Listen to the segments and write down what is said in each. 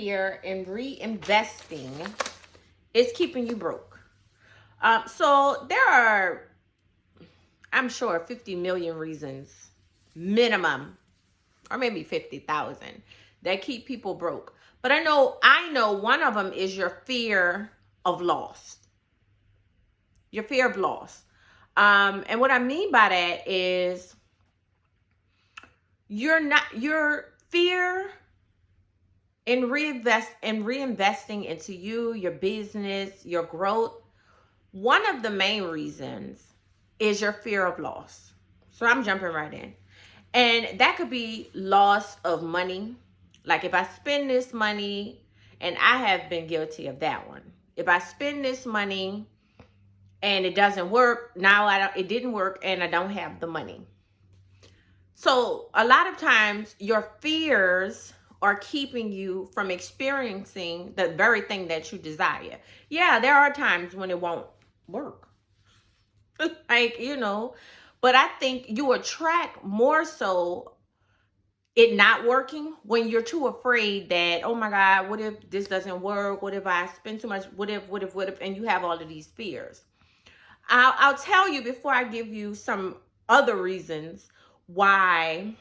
Here in reinvesting is keeping you broke. So there are, I'm sure, 50 million reasons minimum, or maybe 50,000, that keep people broke. But I know one of them is your fear of loss. Your fear of loss. And what I mean by that is your fear in reinvesting into you, your business, your growth. One of the main reasons is your fear of loss. So I'm jumping right in. And that could be loss of money. Like if I spend this money, and I have been guilty of that one. If I spend this money and it doesn't work, it didn't work and I don't have the money. So a lot of times your fears are keeping you from experiencing the very thing that you desire. Yeah, there are times when it won't work. But I think you attract more so it not working when you're too afraid that, oh my God, what if this doesn't work? What if I spend too much? What if, and you have all of these fears. I'll tell you before I give you some other reasons why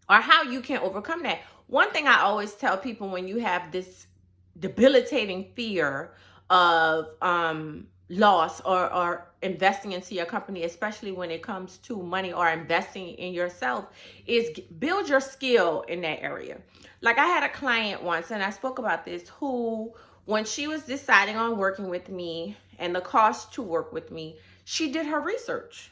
or how you can overcome that. One thing I always tell people when you have this debilitating fear of loss or investing into your company, especially when it comes to money or investing in yourself, is build your skill in that area. Like I had a client once, and I spoke about this, who, when she was deciding on working with me and the cost to work with me, she did her research.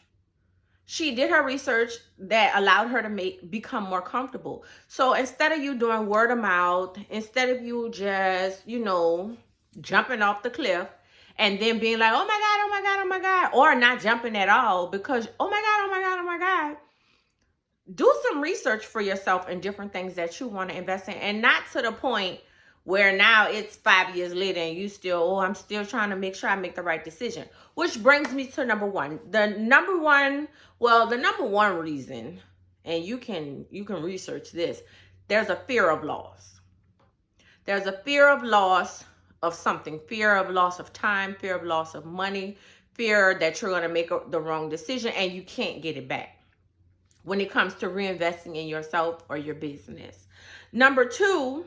She did her research that allowed her to become more comfortable. So instead of you doing word of mouth, instead of you just, jumping off the cliff and then being like, oh my God, oh my God, oh my God, or not jumping at all because, oh my God, oh my God, oh my God. Do some research for yourself in different things that you want to invest in, and not to the point where now it's 5 years later and you still, I'm still trying to make sure I make the right decision. Which brings me to number one. The number one reason, and you can research this, there's a fear of loss. There's a fear of loss of something, fear of loss of time, fear of loss of money, fear that you're going to make the wrong decision and you can't get it back when it comes to reinvesting in yourself or your business. Number two,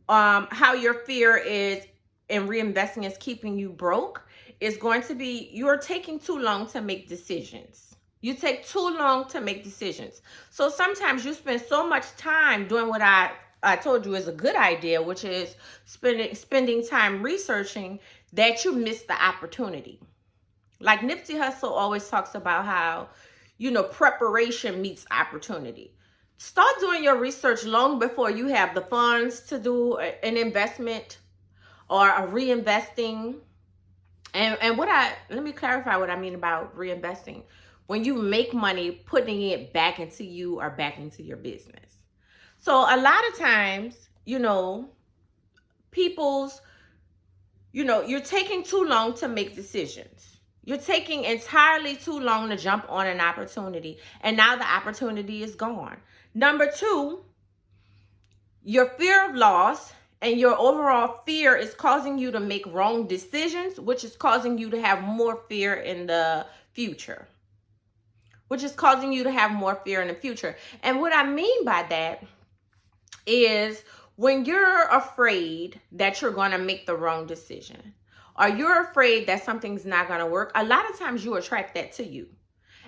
how your fear is in reinvesting is keeping you broke is going to be you're taking too long to make decisions. You take too long to make decisions. So sometimes you spend so much time doing what I told you is a good idea, which is spending time researching, that you miss the opportunity. Like Nipsey Hussle always talks about how, preparation meets opportunity. Start doing your research long before you have the funds to do an investment or a reinvesting. And let me clarify what I mean about reinvesting. When you make money, putting it back into you or back into your business. So a lot of times, you're taking too long to make decisions. You're taking entirely too long to jump on an opportunity, and now the opportunity is gone. Number two, your fear of loss and your overall fear is causing you to make wrong decisions, which is causing you to have more fear in the future. And what I mean by that is when you're afraid that you're going to make the wrong decision, or you're afraid that something's not going to work, a lot of times you attract that to you.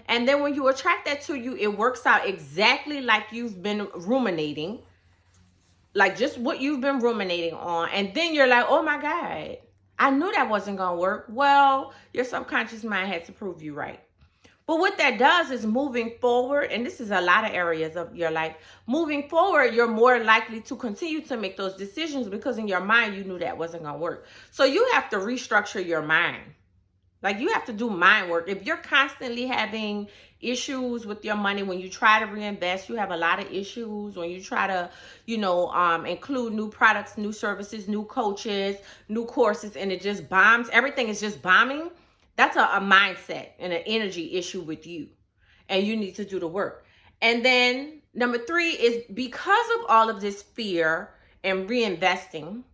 And then when you attract that to you, it works out exactly like you've been ruminating, like just what you've been ruminating on. And then you're like, oh my God, I knew that wasn't going to work. Well, your subconscious mind had to prove you right. But what that does is moving forward, and this is a lot of areas of your life, moving forward, you're more likely to continue to make those decisions because in your mind, you knew that wasn't going to work. So you have to restructure your mind. Like you have to do mind work. If you're constantly having issues with your money, when you try to reinvest, you have a lot of issues. When you try to, include new products, new services, new coaches, new courses, and it just bombs, everything is just bombing. That's a mindset and an energy issue with you. And you need to do the work. And then number three is because of all of this fear and reinvesting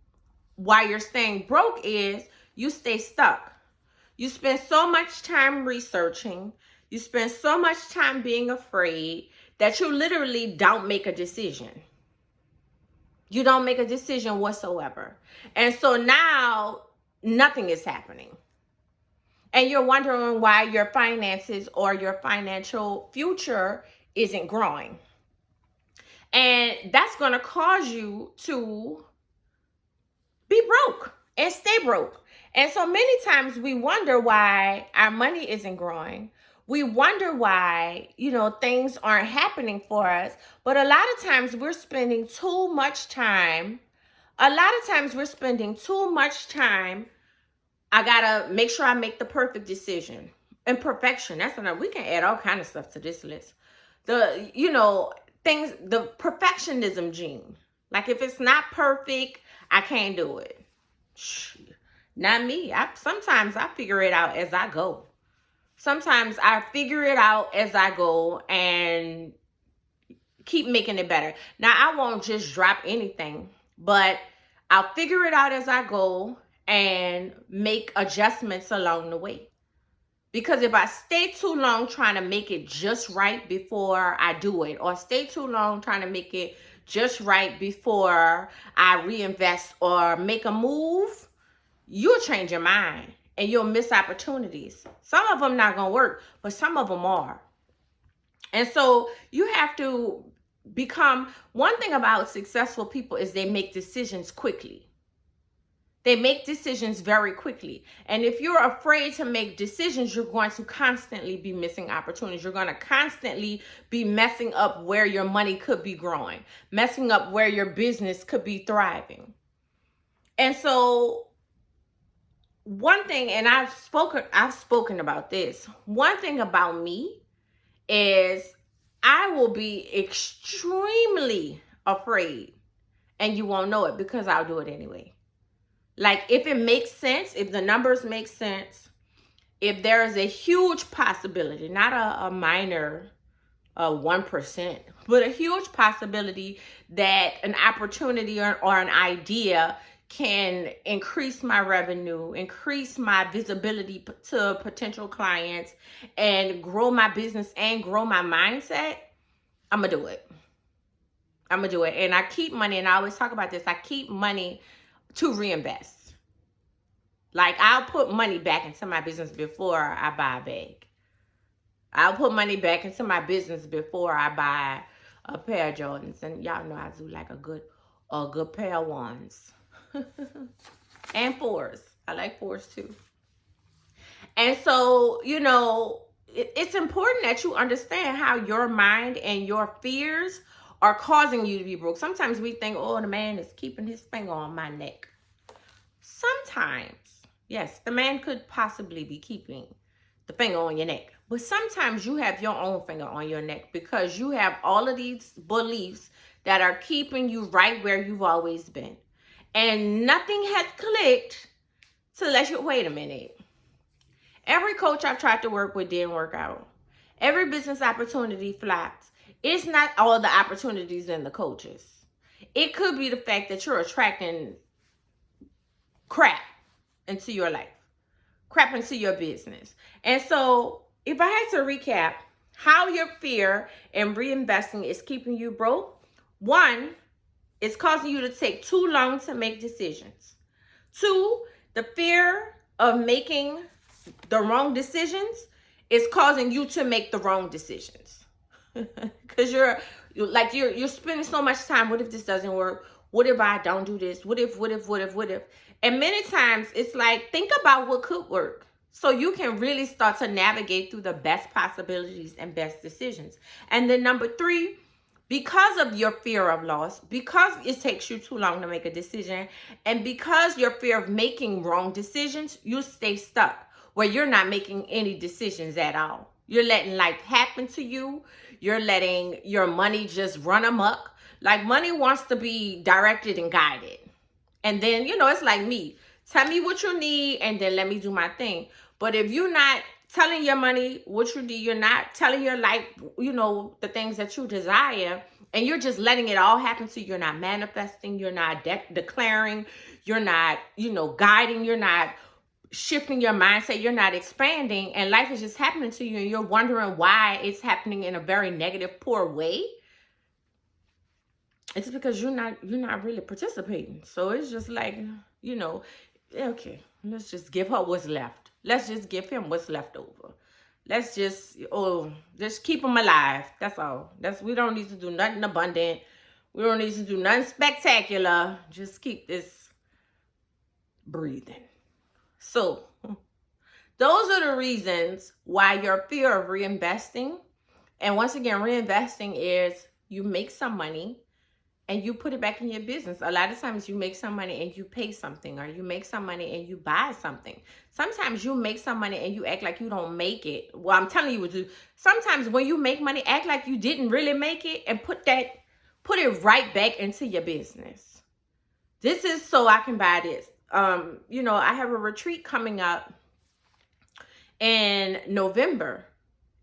while you're staying broke is you stay stuck. You spend so much time researching, you spend so much time being afraid that you literally don't make a decision. You don't make a decision whatsoever. And so now nothing is happening. And you're wondering why your finances or your financial future isn't growing. And that's going to cause you to be broke and stay broke. And so many times we wonder why our money isn't growing. We wonder why, things aren't happening for us. But a lot of times we're spending too much time. I gotta make sure I make the perfect decision. And perfection, that's enough. We can add all kind of stuff to this list. The perfectionism gene. Like if it's not perfect, I can't do it. Not me. Sometimes I figure it out as I go. And keep making it better. Now, I won't just drop anything, but I'll figure it out as I go and make adjustments along the way. Because if I stay too long trying to make it just right before I do it, or stay too long trying to make it just right before I reinvest or make a move, you'll change your mind and you'll miss opportunities. Some of them not gonna work, but some of them are. And so you have to one thing about successful people is they make decisions quickly. They make decisions very quickly. And if you're afraid to make decisions, you're going to constantly be missing opportunities. You're going to constantly be messing up where your money could be growing, messing up where your business could be thriving. And so one thing, and I've spoken about this, one thing about me is I will be extremely afraid, and you won't know it because I'll do it anyway. Like if it makes sense, if the numbers make sense, if there is a huge possibility, not a minor 1%, but a huge possibility that an opportunity or an idea can increase my revenue, increase my visibility to potential clients, and grow my business and grow my mindset, I'm going to do it. And I keep money, and I always talk about this, I keep money to reinvest. Like I'll put money back into my business before I buy a bag. I'll put money back into my business before I buy a pair of Jordans. And y'all know I do like a good pair of ones. And fours. I like fours too. And so, it's important that you understand how your mind and your fears are causing you to be broke. Sometimes we think, oh, the man is keeping his finger on my neck. Sometimes, yes, the man could possibly be keeping the finger on your neck. But sometimes you have your own finger on your neck because you have all of these beliefs that are keeping you right where you've always been. And nothing has clicked to let you, wait a minute. Every coach I've tried to work with didn't work out. Every business opportunity flopped. It's not all the opportunities in the coaches. It could be the fact that you're attracting crap into your life, crap into your business. And so if I had to recap how your fear in reinvesting is keeping you broke, one, it's causing you to take too long to make decisions. Two, the fear of making the wrong decisions is causing you to make the wrong decisions. Because you're spending so much time. What if this doesn't work? What if I don't do this? What if? And many times it's like, think about what could work so you can really start to navigate through the best possibilities and best decisions. And then number three, because of your fear of loss, because it takes you too long to make a decision, and because your fear of making wrong decisions, you stay stuck where you're not making any decisions at all. You're letting life happen to you. You're letting your money just run amok. Like money wants to be directed and guided. And then, it's like me. Tell me what you need and then let me do my thing. But if you're not telling your money what you need, you're not telling your life, the things that you desire, and you're just letting it all happen to you. You're not manifesting, you're not declaring, you're not, guiding, you're not shifting your mindset, you're not expanding, and life is just happening to you, and you're wondering why it's happening in a very negative, poor way. It's because you're not really participating. So it's just like, okay, let's just give her what's left. Let's just give him what's left over. Let's just keep them alive. That's all. We don't need to do nothing abundant. We don't need to do nothing spectacular. Just keep this breathing. So those are the reasons why your fear of reinvesting. And once again, reinvesting is you make some money and you put it back in your business. A lot of times you make some money and you pay something, or you make some money and you buy something. Sometimes you make some money and you act like you don't make it. Well, I'm telling you what to do. Sometimes when you make money, act like you didn't really make it and put it right back into your business. This is so I can buy this. I have a retreat coming up in November.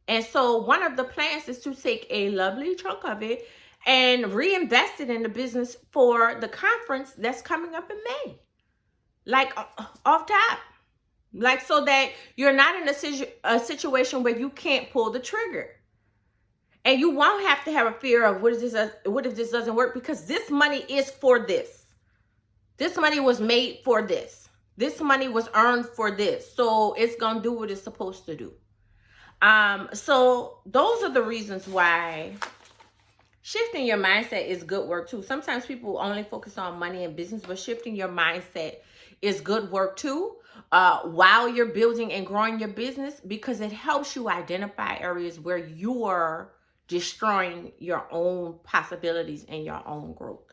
And so one of the plans is to take a lovely chunk of it and reinvest it in the business for the conference that's coming up in May. Like off top. Like, so that you're not in a situation where you can't pull the trigger. And you won't have to have a fear of what if this doesn't work, because this money is for this. This money was made for this. This money was earned for this. So it's going to do what it's supposed to do. So those are the reasons why shifting your mindset is good work too. Sometimes people only focus on money and business, but shifting your mindset is good work too, while you're building and growing your business, because it helps you identify areas where you're destroying your own possibilities and your own growth.